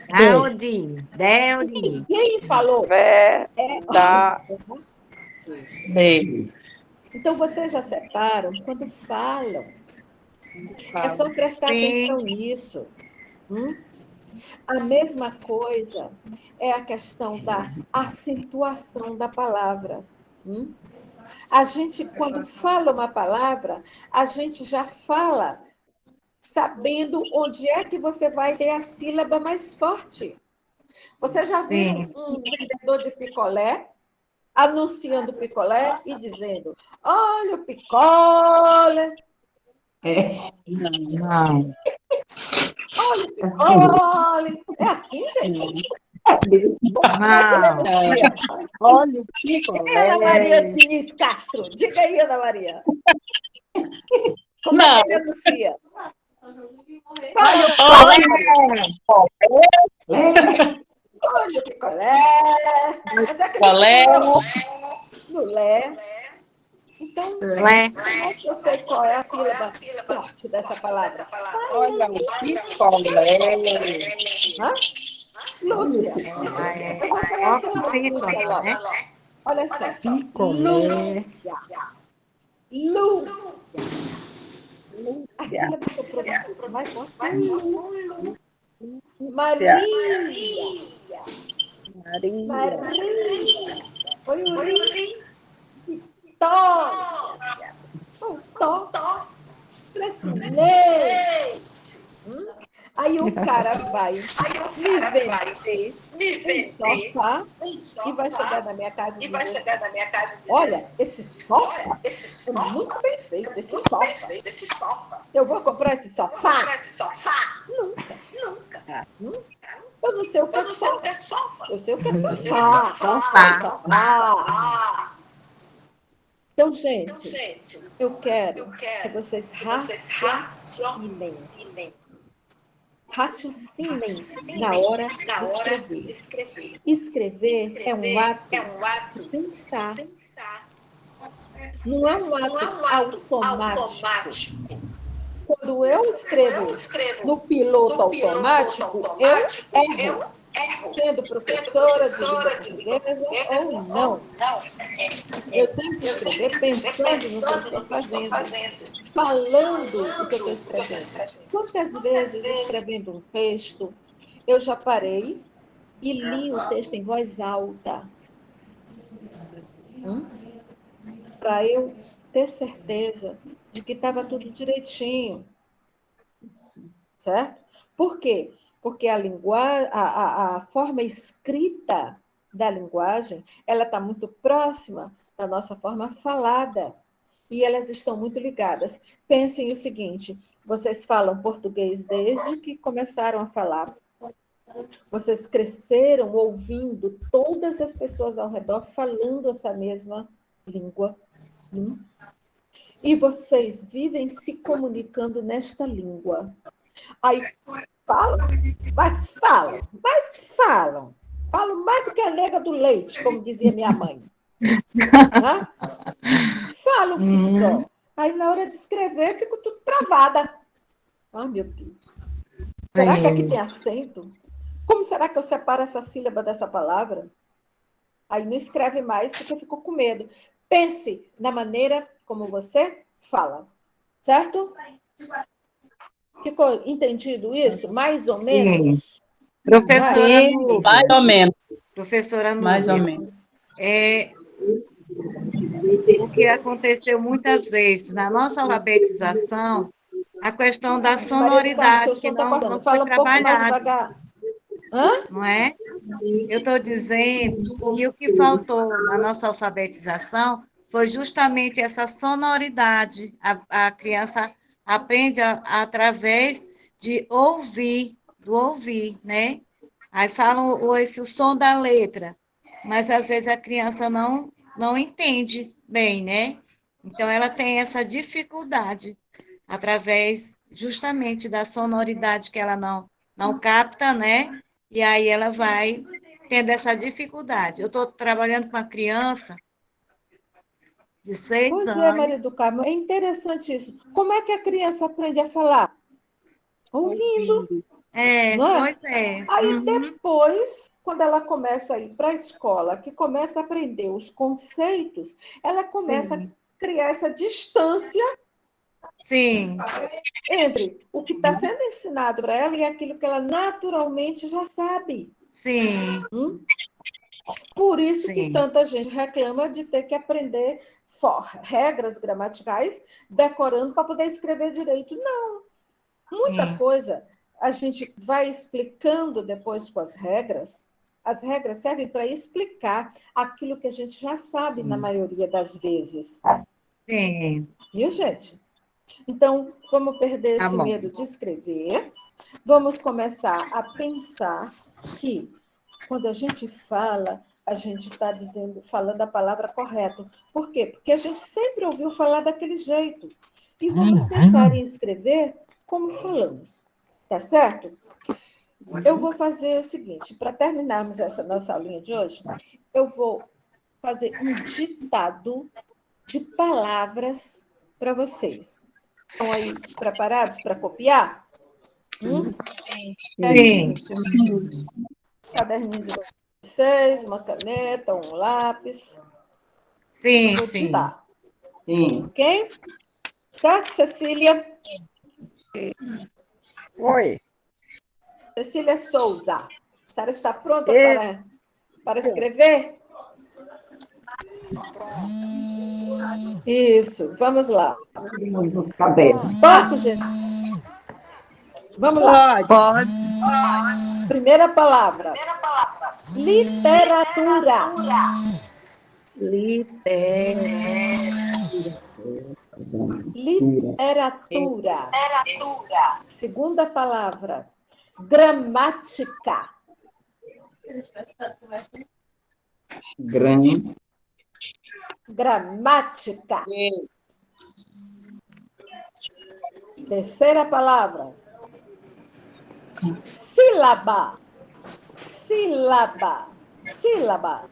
Deudi. Quem falou? Então, vocês já separam quando falam. É só prestar atenção nisso. A mesma coisa é a questão da acentuação da palavra. A gente, quando fala uma palavra, a gente já fala sabendo onde é que você vai ter a sílaba mais forte. Você já viu um vendedor de picolé anunciando picolé e dizendo, olha o picolé. Não. Olha o picolé. É assim, gente? Olha o picolé. Ana Maria Diniz Castro. Diga aí, Ana Maria. Como é que ele anuncia? Olha o picolé. Olha o picolé. Picolé. No lé. Então, como é que eu sei qual é a sílaba forte dessa palavra? Olha o picolé. Lúcia. Eu vou falar sobre Lúcia logo. Olha só. Picolé. Lúcia. A sílaba que eu pronuncio mais forte. Maria. Foi o ri. Vitória. Tó. Presidente. Aí o cara vai me vender um sofá e vai chegar na minha casa e dizer, olha, esse sofá é muito bem feito, esse sofá. Eu vou comprar esse sofá? Nunca. Eu não sei o que é sofá. Eu sei o que é sofá. Então, gente, eu quero que vocês raciocinem na hora de escrever. Escrever é um ato de pensar. Não é um ato automático. Quando eu escrevo no piloto automático, eu erro. sendo professora de língua portuguesa ou não. Eu tenho que escrever pensando no que eu estou fazendo, falando o que eu estou escrevendo. Quantas vezes, escrevendo um texto, eu já parei e li o texto em voz alta, para eu ter certeza de que estava tudo direitinho, certo? Por quê? Porque a forma escrita da linguagem, ela está muito próxima da nossa forma falada, e elas estão muito ligadas. Pensem o seguinte, vocês falam português desde que começaram a falar, vocês cresceram ouvindo todas as pessoas ao redor falando essa mesma língua, e vocês vivem se comunicando nesta língua. Aí falam, mas falam mais do que a nega do leite, como dizia minha mãe. Falam que só. Aí, na hora de escrever, fico tudo travada. Ai, meu Deus. Será que aqui tem acento? Como será que eu separo essa sílaba dessa palavra? Aí não escreve mais, porque ficou com medo. Pense na maneira como você fala. Certo? Ficou entendido isso? Mais ou menos? Professora Núbia. Mais ou menos. Professora Núbia. Mais ou menos. O que aconteceu muitas vezes na nossa alfabetização, a questão da sonoridade que não foi trabalhada. Não é? Eu estou dizendo que o que faltou na nossa alfabetização foi justamente essa sonoridade. A criança aprende através de ouvir, do ouvir, né? Aí falam o som da letra, mas às vezes a criança não entende bem, né? Então ela tem essa dificuldade através justamente da sonoridade que ela não capta, né? E aí ela vai tendo essa dificuldade. Eu estou trabalhando com uma criança de 6 anos. Pois é, Maria do Carmo, é interessante isso. Como é que a criança aprende a falar? Ouvindo. Pois é. Aí depois, quando ela começa a ir para a escola, que começa a aprender os conceitos, ela começa a criar essa distância entre o que está sendo ensinado para ela e aquilo que ela naturalmente já sabe. Por isso que tanta gente reclama de ter que aprender regras gramaticais decorando para poder escrever direito. Não. Muita coisa a gente vai explicando depois com as regras. As regras servem para explicar aquilo que a gente já sabe na maioria das vezes. Viu, gente? Então, vamos perder esse medo de escrever. Vamos começar a pensar que, quando a gente fala, a gente está falando a palavra correta. Por quê? Porque a gente sempre ouviu falar daquele jeito. E vamos pensar em escrever como falamos. Tá certo? Eu vou fazer o seguinte, para terminarmos essa nossa aulinha de hoje, eu vou fazer um ditado de palavras para vocês. Estão aí preparados para copiar? Sim. Caderninho de vocês, uma caneta, um lápis. Sim, vou sim. ditar. Sim. Ok? Certo, Cecília? Oi. Cecília Souza. A senhora está pronta para escrever? Isso, vamos lá. Posso, gente? Vamos lá. Pode. Primeira palavra. Literatura. Literatura. Segunda palavra. Gramática. Gramática. Terceira palavra. Sílaba. Sílaba. Sílaba.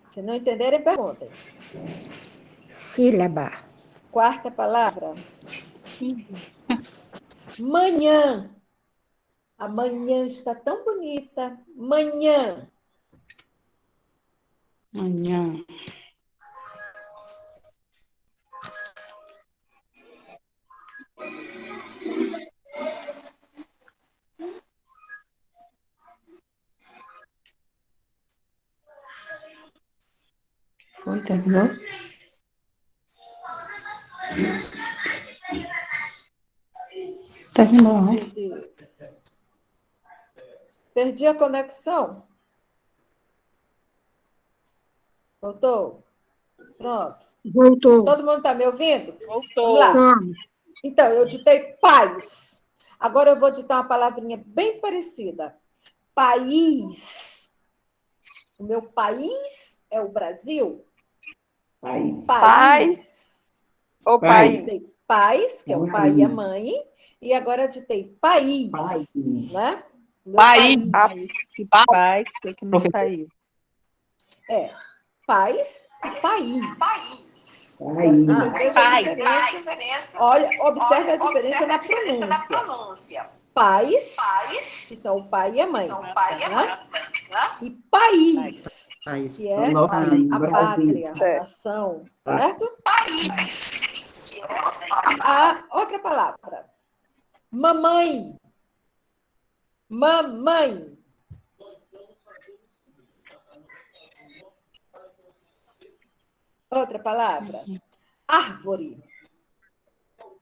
Se não entenderem, perguntem. Sílaba. Quarta palavra. Manhã. Amanhã está tão bonita. Manhã. Manhã. Foi, terminou? Terminou, né? Perdi a conexão. Voltou? Pronto. Voltou. Todo mundo está me ouvindo? Voltou. Vamos lá. Então, eu ditei paz. Agora eu vou ditar uma palavrinha bem parecida. País. O meu país é o Brasil? País. Paz ou país? Ditei paz, que é o pai e a mãe. E agora eu ditei país. Né? Meu País. Pai, que não saiu. Paz e país. País. Vocês vejam a diferença. Olha, observe a diferença na pronúncia. Pais, que são o pai e a mãe. E país, que é a pátria, a nação. Certo? País. A outra palavra. Mamãe. Mamãe. Outra palavra. Árvore.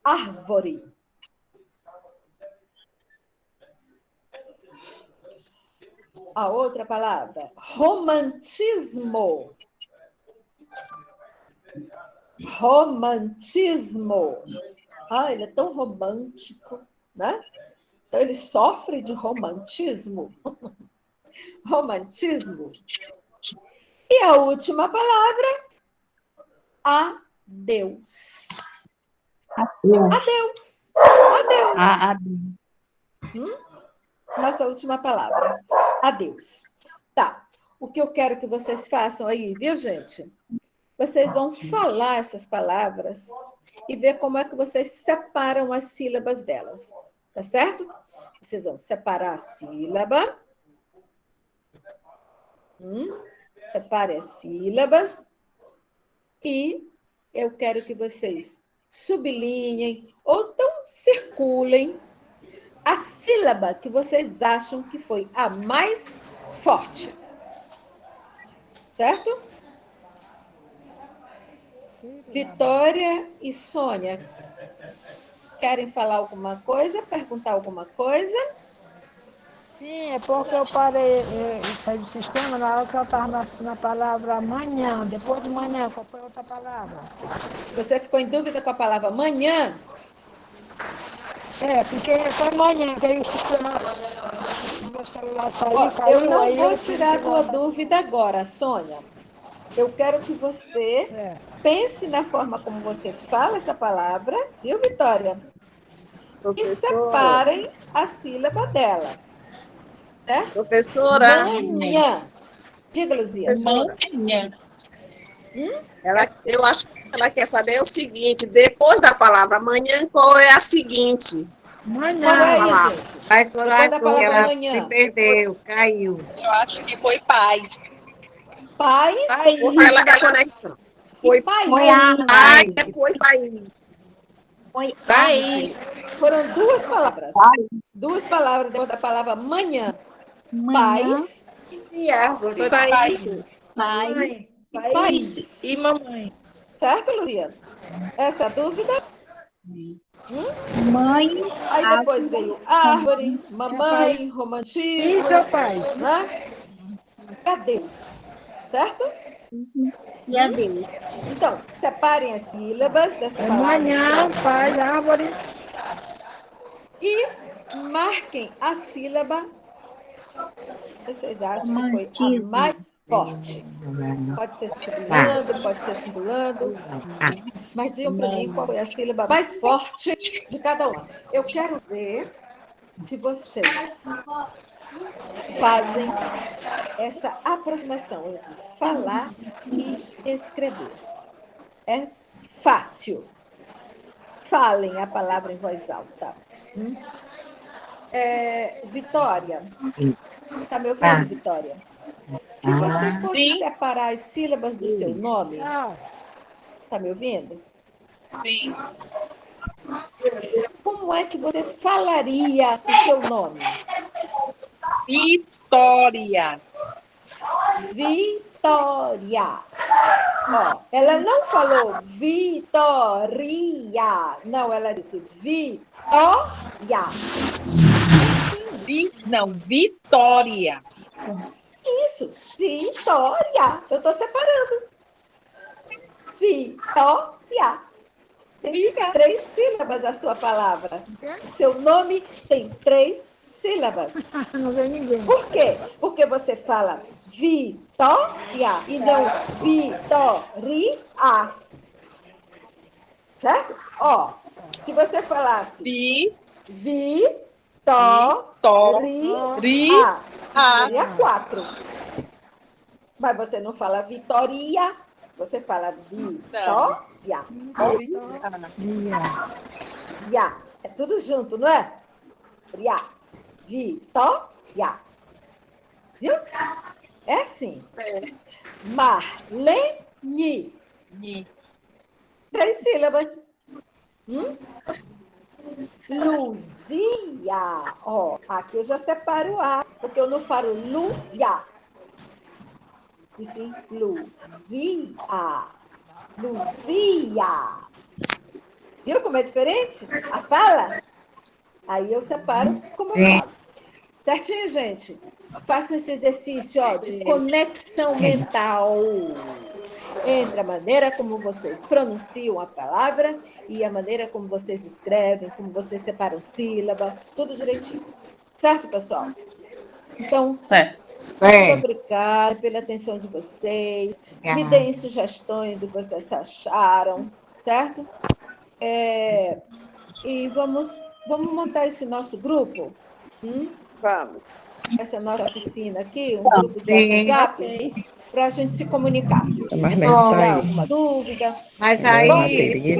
Árvore. A outra palavra. Romantismo. Romantismo. Ele é tão romântico, né? Então, ele sofre de romantismo. Romantismo. E a última palavra, adeus. Adeus. Adeus. Nossa última palavra, adeus. Tá. O que eu quero que vocês façam aí, viu, gente? Vocês vão falar essas palavras e ver como é que vocês separam as sílabas delas. Tá certo? Vocês vão separar a sílaba. Separe as sílabas. E eu quero que vocês sublinhem ou então circulem a sílaba que vocês acham que foi a mais forte. Certo? Vitória e Sônia, querem falar alguma coisa? Perguntar alguma coisa? Sim, é porque eu parei saí do sistema na hora que eu estava na palavra manhã. Depois de manhã, qual foi a outra palavra? Você ficou em dúvida com a palavra manhã? Porque foi manhã que aí o sistema, meu celular saiu, caiu. Eu não vou tirar a tua dúvida agora, Sônia. Eu quero que você pense na forma como você fala essa palavra, viu, Vitória? E separem a sílaba dela. Né? Professora. Manhã. Diga, Luzia. Manhã. Eu acho que ela quer saber o seguinte, depois da palavra manhã, qual é a seguinte? Manhã. Qual é aí, gente? Mas Depois da palavra ela manhã. se perdeu, caiu. Eu acho que foi paz. Paz. Ela quer conexão. Foi país. Foi país. Foi país. Foram duas palavras. Duas palavras depois da palavra manhã. Paz E árvore. Foi País. país. E mamãe. Certo, Luzia? Essa é a dúvida? Mãe. Aí depois veio árvore, mamãe, romantismo. Né? Adeus. Certo? E adeus. Então, separem as sílabas dessas palavras. Manhã, pai, árvore. E marquem a sílaba que vocês acham que foi a mais forte. Pode ser sublinhando, pode ser simulando. Mas digam para mim qual foi a sílaba mais forte de cada uma. Eu quero ver se vocês fazem essa aproximação entre falar e escrever. É fácil. Falem a palavra em voz alta. Vitória, está me ouvindo, Ah. Vitória? Se você fosse separar as sílabas do seu nome, está me ouvindo? Sim. Como é que você falaria o seu nome? Vitória. Vitória. Ó, ela não falou Vitória. Não, ela disse Vitória. Não, Vitória. Isso, Vitória. Eu estou separando. Vitória. Tem 3 sílabas a sua palavra. Seu nome tem 3 sílabas. Não vê ninguém. Por quê? Porque você fala Vitória e não Vitória. Certo? Ó, se você falasse Vitória, seria 4. Mas você não fala Vitória, você fala Vitória. É tudo junto, não é? Vitória. Viu? É assim. Marlene. 3 sílabas. Luzia. Ó, aqui eu já separo o A, porque eu não falo Luzia. E sim, Luzia. Luzia. Viu como é diferente? A fala? Aí eu separo como eu falo. Certinho, gente? Façam esse exercício de conexão mental entre a maneira como vocês pronunciam a palavra e a maneira como vocês escrevem, como vocês separam sílaba, tudo direitinho. Certo, pessoal? Então, muito obrigada pela atenção de vocês. Me deem sugestões do que vocês acharam, certo? E vamos montar esse nosso grupo? Vamos. Essa é a nossa oficina aqui, um grupo de WhatsApp, para a gente se comunicar. Alguma dúvida? Mas aí,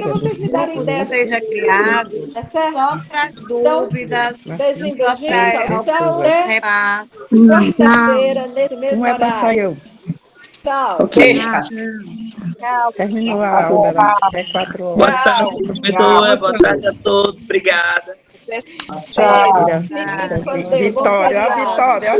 para vocês me darem ideia, seja criado, tá certo? só para dúvidas, Beijinho, só beijinho, tchau, para quarta-feira, nesse mesmo Não é para sair horário. eu. Tchau. Ok. Tchau. Terminou a aula até 4 horas. Boa tarde, professora. Boa tarde a todos. Obrigada. Tchau. Vitória, ó, Vitória.